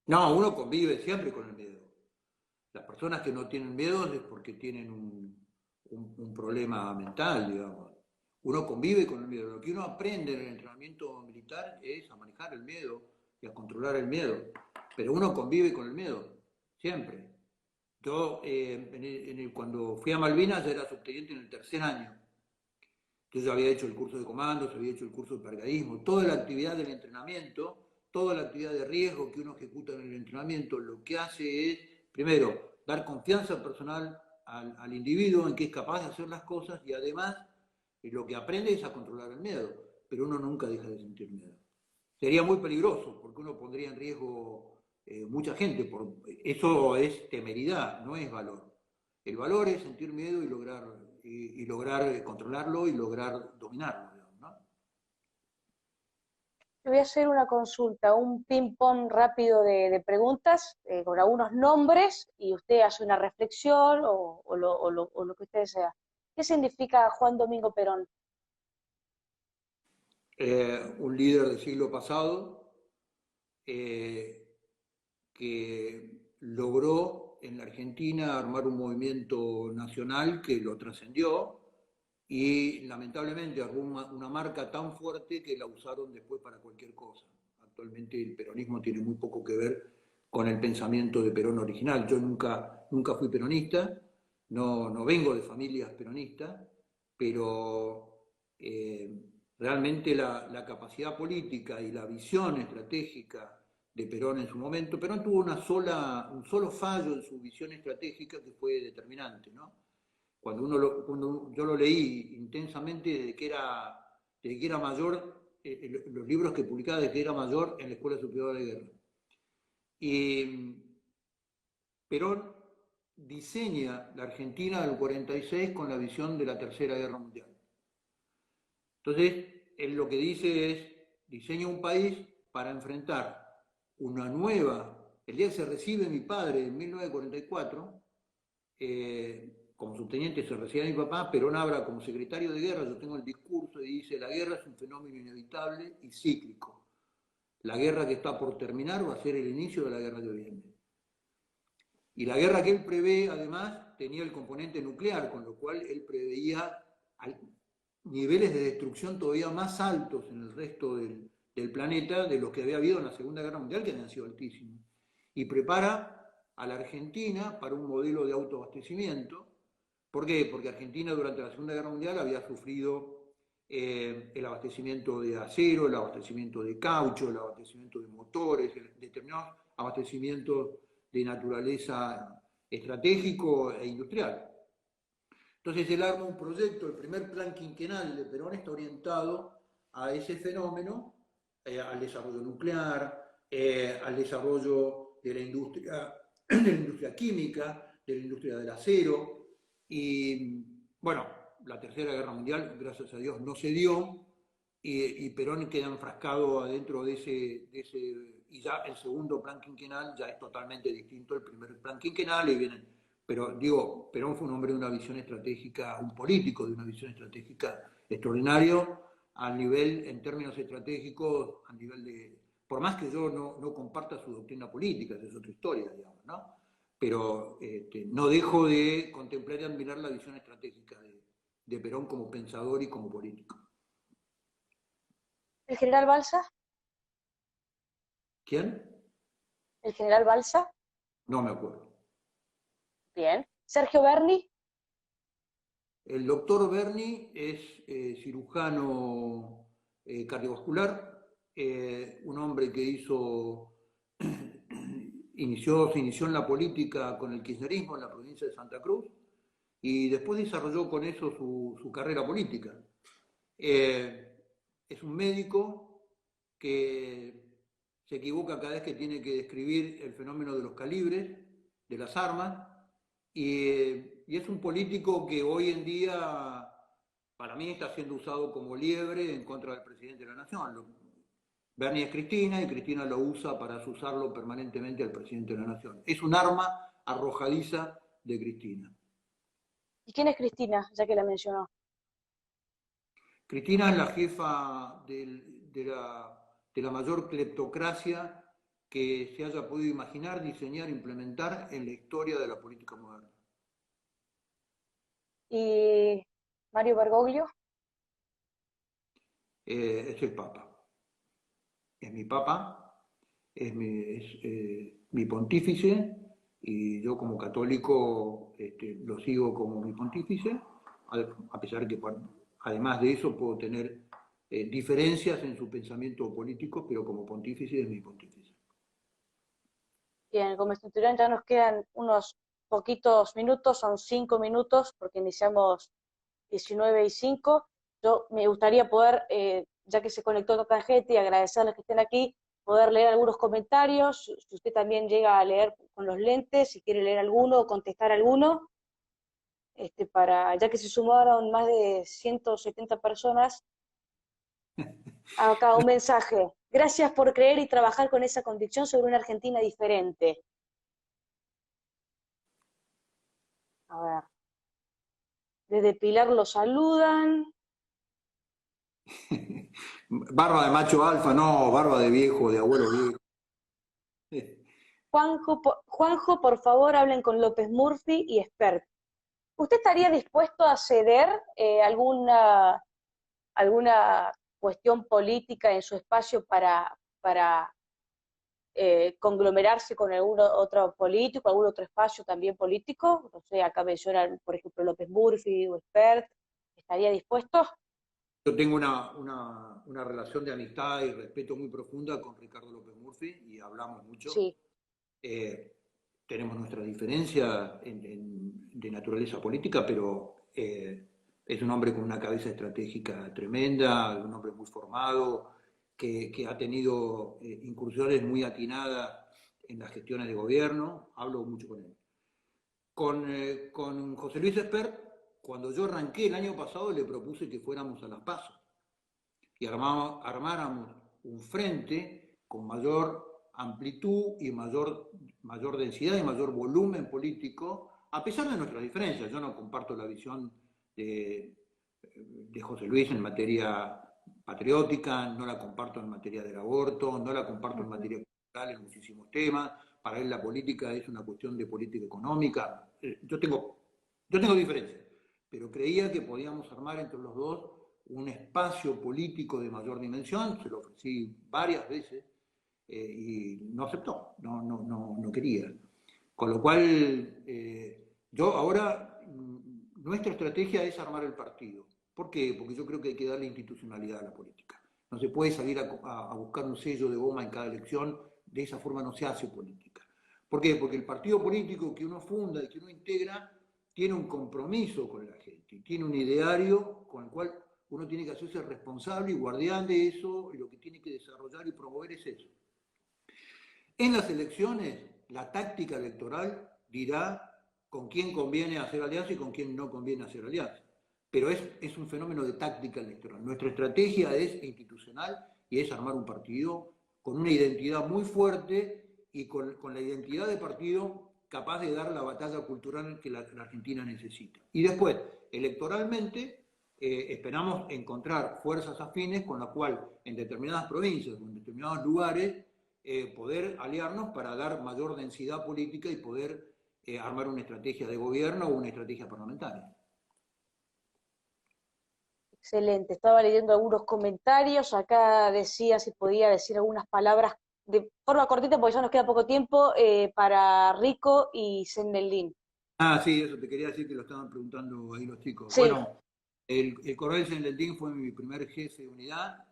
No, uno convive siempre con el miedo. Las personas que no tienen miedo es porque tienen un problema mental, digamos. Uno convive con el miedo. Lo que uno aprende en el entrenamiento militar es a manejar el miedo y a controlar el miedo. Pero uno convive con el miedo, siempre. Yo, cuando fui a Malvinas, ya era subteniente en el tercer año. Yo ya había hecho el curso de comandos, había hecho el curso de paracaidismo, toda la actividad del entrenamiento, toda la actividad de riesgo que uno ejecuta en el entrenamiento, lo que hace es, primero, dar confianza personal al individuo en que es capaz de hacer las cosas y además lo que aprende es a controlar el miedo, pero uno nunca deja de sentir miedo. Sería muy peligroso porque uno pondría en riesgo mucha gente, eso es temeridad, no es valor. El valor es sentir miedo y lograr controlarlo y lograr dominarlo, digamos, ¿no? Te voy a hacer una consulta, un ping-pong rápido de preguntas con algunos nombres y usted hace una reflexión o lo que usted desea. ¿Qué significa Juan Domingo Perón? Un líder del siglo pasado eh, que logró en la Argentina armar un movimiento nacional que lo trascendió y lamentablemente armó una marca tan fuerte que la usaron después para cualquier cosa. Actualmente el peronismo tiene muy poco que ver con el pensamiento de Perón original. Yo nunca fui peronista, no vengo de familias peronistas, pero realmente la capacidad política y la visión estratégica de Perón en su momento, Perón tuvo un solo fallo en su visión estratégica que fue determinante, ¿no? Cuando yo lo leí intensamente desde que era mayor, los libros que publicaba desde que era mayor en la Escuela Superior de Guerra. Y Perón diseña la Argentina del 46 con la visión de la Tercera Guerra Mundial. Entonces, él lo que dice es, diseña un país para enfrentar una nueva, el día que se recibe mi padre en 1944, como subteniente se recibe mi papá, Perón habla como secretario de guerra, yo tengo el discurso y dice, la guerra es un fenómeno inevitable y cíclico. la guerra que está por terminar va a ser el inicio de la guerra de Oriente. Y la guerra que él prevé, además, tenía el componente nuclear, con lo cual él preveía niveles de destrucción todavía más altos en el resto del planeta de los que había habido en la Segunda Guerra Mundial, que habían sido altísimos. Y prepara a la Argentina para un modelo de autoabastecimiento. ¿Por qué? Porque Argentina durante la Segunda Guerra Mundial había sufrido el abastecimiento de acero, el abastecimiento de caucho, el abastecimiento de motores, determinados abastecimientos de naturaleza estratégico e industrial. Entonces él arma un proyecto, el primer plan quinquenal de Perón está orientado a ese fenómeno, al desarrollo nuclear, al desarrollo de la industria química, de la industria del acero, y bueno, la Tercera Guerra Mundial, gracias a Dios, no se dio, y Perón queda enfrascado adentro de ese, y ya el segundo plan quinquenal ya es totalmente distinto al primer plan quinquenal, y vienen, pero digo, Perón fue un hombre de una visión estratégica, un político de una visión estratégica extraordinario, al nivel, en términos estratégicos, a nivel de, por más que yo no comparta su doctrina política, esa es otra historia, digamos, ¿no? Pero no dejo de contemplar y admirar la visión estratégica de Perón como pensador y como político. ¿El general Balsa? ¿Quién? ¿El general Balsa? No me acuerdo. Bien. ¿Sergio Berni? El doctor Berni es cirujano cardiovascular, un hombre que se inició en la política con el kirchnerismo en la provincia de Santa Cruz y después desarrolló con eso su carrera política. Es un médico que se equivoca cada vez que tiene que describir el fenómeno de los calibres, de las armas, y es un político que hoy en día, para mí, está siendo usado como liebre en contra del presidente de la Nación. Bernie es Cristina y Cristina lo usa para asusarlo permanentemente al presidente de la Nación. Es un arma arrojadiza de Cristina. ¿Y quién es Cristina, ya que la mencionó? Cristina es la jefa de la mayor cleptocracia que se haya podido imaginar, diseñar, implementar en la historia de la política moderna. ¿Y Mario Bergoglio? Es el Papa. Es mi Papa, es mi pontífice, y yo como católico lo sigo como mi pontífice, a pesar que además de eso puedo tener diferencias en su pensamiento político, pero como pontífice es mi pontífice. Bien, como estudiante ya nos quedan unos poquitos minutos, son 5 minutos, porque iniciamos 19:05. Yo me gustaría poder, ya que se conectó tanta gente, y agradecerles que estén aquí, poder leer algunos comentarios, si usted también llega a leer con los lentes, si quiere leer alguno o contestar alguno, ya que se sumaron más de 170 personas, acá un mensaje. Gracias por creer y trabajar con esa convicción sobre una Argentina diferente. A ver. Desde Pilar lo saludan. Barba de macho alfa, no, barba de viejo, de abuelo viejo. Juanjo, por favor, hablen con López Murphy y Espert. ¿Usted estaría dispuesto a ceder alguna cuestión política en su espacio para conglomerarse con algún otro político, algún otro espacio también político? No sé, acá mencionan, por ejemplo, López Murphy o Espert. ¿Estaría dispuesto? Yo tengo una relación de amistad y respeto muy profunda con Ricardo López Murphy y hablamos mucho. Sí. Tenemos nuestra diferencia de naturaleza política, pero es un hombre con una cabeza estratégica tremenda, un hombre muy formado, que ha tenido incursiones muy atinadas en las gestiones de gobierno. Hablo mucho con él. Con José Luis Espert, cuando yo arranqué el año pasado, le propuse que fuéramos a las PASO y armáramos un frente con mayor amplitud y mayor densidad y mayor volumen político, a pesar de nuestras diferencias. Yo no comparto la visión de José Luis en materia patriótica, no la comparto en materia del aborto, no la comparto en materia cultural en muchísimos temas. Para él la política es una cuestión de política económica. Yo tengo diferencias, pero creía que podíamos armar entre los dos un espacio político de mayor dimensión. Se lo ofrecí varias veces y no aceptó, no quería. Con lo cual, yo ahora, nuestra estrategia es armar el partido. ¿Por qué? Porque yo creo que hay que darle institucionalidad a la política. No se puede salir a buscar un sello de goma en cada elección, de esa forma no se hace política. ¿Por qué? Porque el partido político que uno funda y que uno integra tiene un compromiso con la gente, tiene un ideario con el cual uno tiene que hacerse responsable y guardián de eso, y lo que tiene que desarrollar y promover es eso. En las elecciones, la táctica electoral dirá con quién conviene hacer alianza y con quién no conviene hacer alianza. Pero es un fenómeno de táctica electoral. Nuestra estrategia es institucional y es armar un partido con una identidad muy fuerte y con la identidad de partido capaz de dar la batalla cultural que la Argentina necesita. Y después, electoralmente, esperamos encontrar fuerzas afines con las cuales en determinadas provincias, o en determinados lugares, poder aliarnos para dar mayor densidad política y poder armar una estrategia de gobierno o una estrategia parlamentaria. Excelente, estaba leyendo algunos comentarios, acá decía si podía decir algunas palabras de forma cortita, porque ya nos queda poco tiempo, para Rico y Sendelín. Ah, sí, eso te quería decir que lo estaban preguntando ahí los chicos. Sí, Bueno, el coronel Sendeldín fue mi primer jefe de unidad.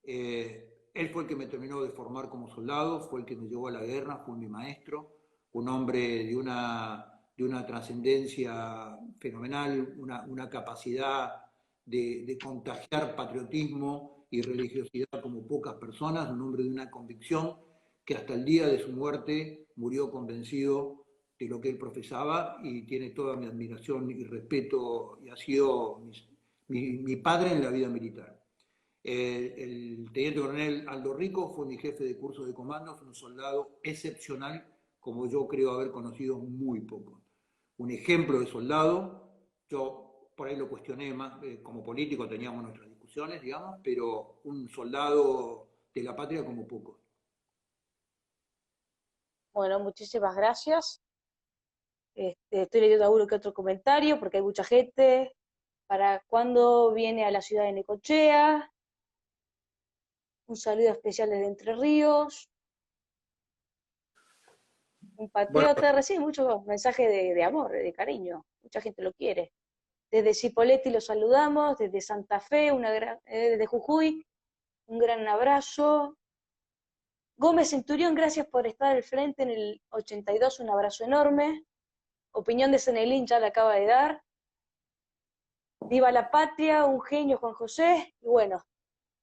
Él fue el que me terminó de formar como soldado, fue el que me llevó a la guerra, fue mi maestro, un hombre de una trascendencia fenomenal, una capacidad de contagiar patriotismo y religiosidad como pocas personas, un hombre de una convicción que hasta el día de su muerte murió convencido de lo que él profesaba y tiene toda mi admiración y respeto y ha sido mi padre en la vida militar. El teniente coronel Aldo Rico fue mi jefe de curso de comandos, un soldado excepcional, como yo creo haber conocido muy poco. Un ejemplo de soldado, yo por ahí lo cuestioné más, como político teníamos nuestras discusiones, digamos, pero un soldado de la patria como poco. bueno, muchísimas gracias. Estoy leyendo alguno que otro comentario porque hay mucha gente. ¿Para cuándo viene a la ciudad de Necochea? Un saludo especial desde Entre Ríos. Un Bueno, patriota, recibe muchos mensajes de amor, de cariño. Mucha gente lo quiere. Desde Cipolletti los saludamos, desde Santa Fe, desde Jujuy, un gran abrazo. Gómez Centurión, gracias por estar al frente en el 82, un abrazo enorme. Opinión de Senelín ya la acaba de dar. Viva la patria, un genio Juan José. Y bueno,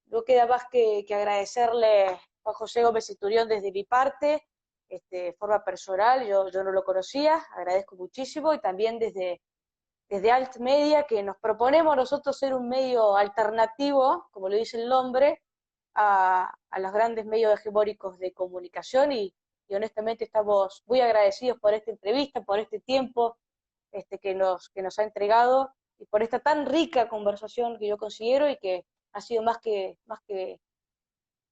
no queda más que agradecerle a Juan José Gómez Centurión desde mi parte, de forma personal, yo no lo conocía, agradezco muchísimo, y también desde Alt Media, que nos proponemos nosotros ser un medio alternativo, como lo dice el nombre, a los grandes medios hegemónicos de comunicación, y honestamente estamos muy agradecidos por esta entrevista, por este tiempo que nos ha entregado, y por esta tan rica conversación que yo considero y que ha sido más que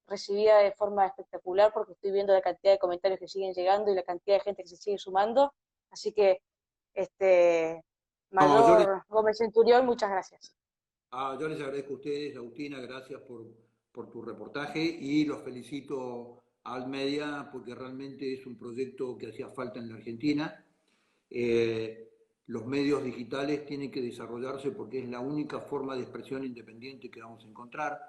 recibida de forma espectacular, porque estoy viendo la cantidad de comentarios que siguen llegando y la cantidad de gente que se sigue sumando. Así que, no, Mayor Gómez Centurión, muchas gracias. yo les agradezco a ustedes, Agustina, gracias por tu reportaje y los felicito a Almedia porque realmente es un proyecto que hacía falta en la Argentina. Eh, los medios digitales tienen que desarrollarse porque es la única forma de expresión independiente que vamos a encontrar.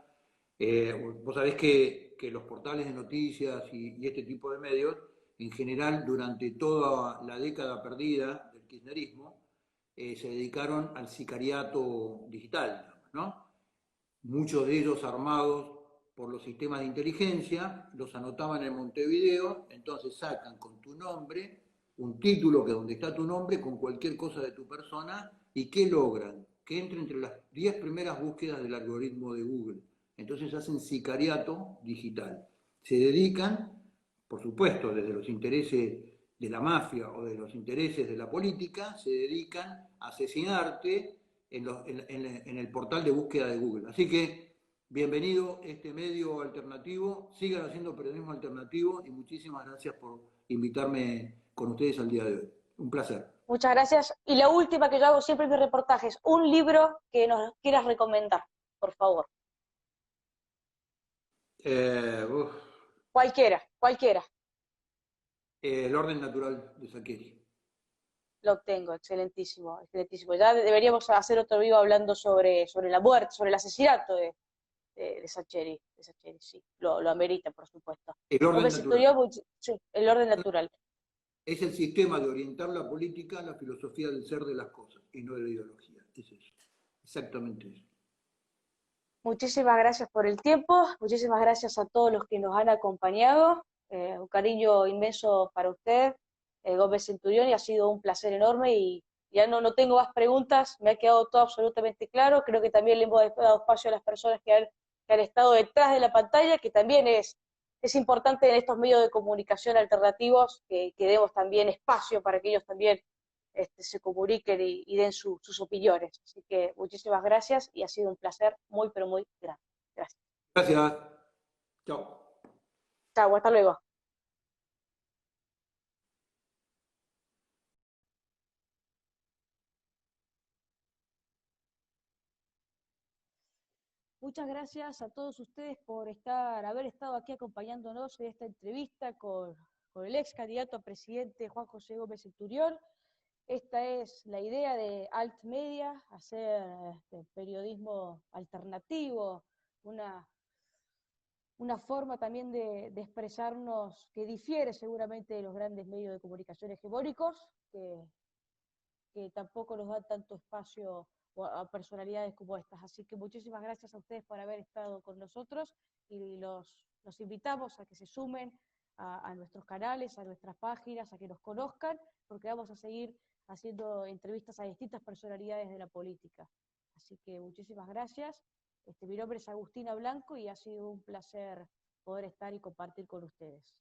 Vos sabés que los portales de noticias y este tipo de medios, en general, durante toda la década perdida del kirchnerismo, se dedicaron al sicariato digital, ¿no? Muchos de ellos armados por los sistemas de inteligencia, los anotaban en Montevideo, entonces sacan con tu nombre un título que donde está tu nombre con cualquier cosa de tu persona, y ¿qué logran? Que entre las 10 primeras búsquedas del algoritmo de Google. Entonces hacen sicariato digital. Se dedican, por supuesto, desde los intereses de la mafia o de los intereses de la política, se dedican a asesinarte en el portal de búsqueda de Google. Así que bienvenido este medio alternativo, sigan haciendo periodismo alternativo y muchísimas gracias por invitarme con ustedes al día de hoy. Un placer. Muchas gracias. Y la última que yo hago siempre en mis reportajes, un libro que nos quieras recomendar, por favor. Uf, Cualquiera, cualquiera. El orden natural de Saccheri. Lo tengo, excelentísimo, excelentísimo. Ya deberíamos hacer otro video hablando sobre la muerte, sobre el asesinato de Saccheri, sí, lo amerita, por supuesto. El orden Gómez natural. Centurión, sí, el orden natural. Es el sistema de orientar la política, la filosofía del ser de las cosas y no de la ideología. Es eso. Exactamente eso. Muchísimas gracias por el tiempo, muchísimas gracias a todos los que nos han acompañado. Un cariño inmenso para usted, Gómez Centurión, y ha sido un placer enorme y ya no tengo más preguntas, me ha quedado todo absolutamente claro. Creo que también le hemos dado espacio a las personas que han estado detrás de la pantalla, que también es importante en estos medios de comunicación alternativos que demos también espacio para que ellos también se comuniquen y den sus opiniones. Así que muchísimas gracias y ha sido un placer muy, pero muy grande. Gracias. Gracias. Chao. Chao, hasta luego. Muchas gracias a todos ustedes por haber estado aquí acompañándonos en esta entrevista con el ex candidato a presidente Juan José Gómez Centurión. Esta es la idea de Alt Media, hacer periodismo alternativo, una forma también de expresarnos que difiere seguramente de los grandes medios de comunicación hegemónicos, que tampoco nos dan tanto espacio a personalidades como estas. Así que muchísimas gracias a ustedes por haber estado con nosotros y los invitamos a que se sumen a nuestros canales, a nuestras páginas, a que nos conozcan, porque vamos a seguir haciendo entrevistas a distintas personalidades de la política. Así que muchísimas gracias. Mi nombre es Agustina Blanco y ha sido un placer poder estar y compartir con ustedes.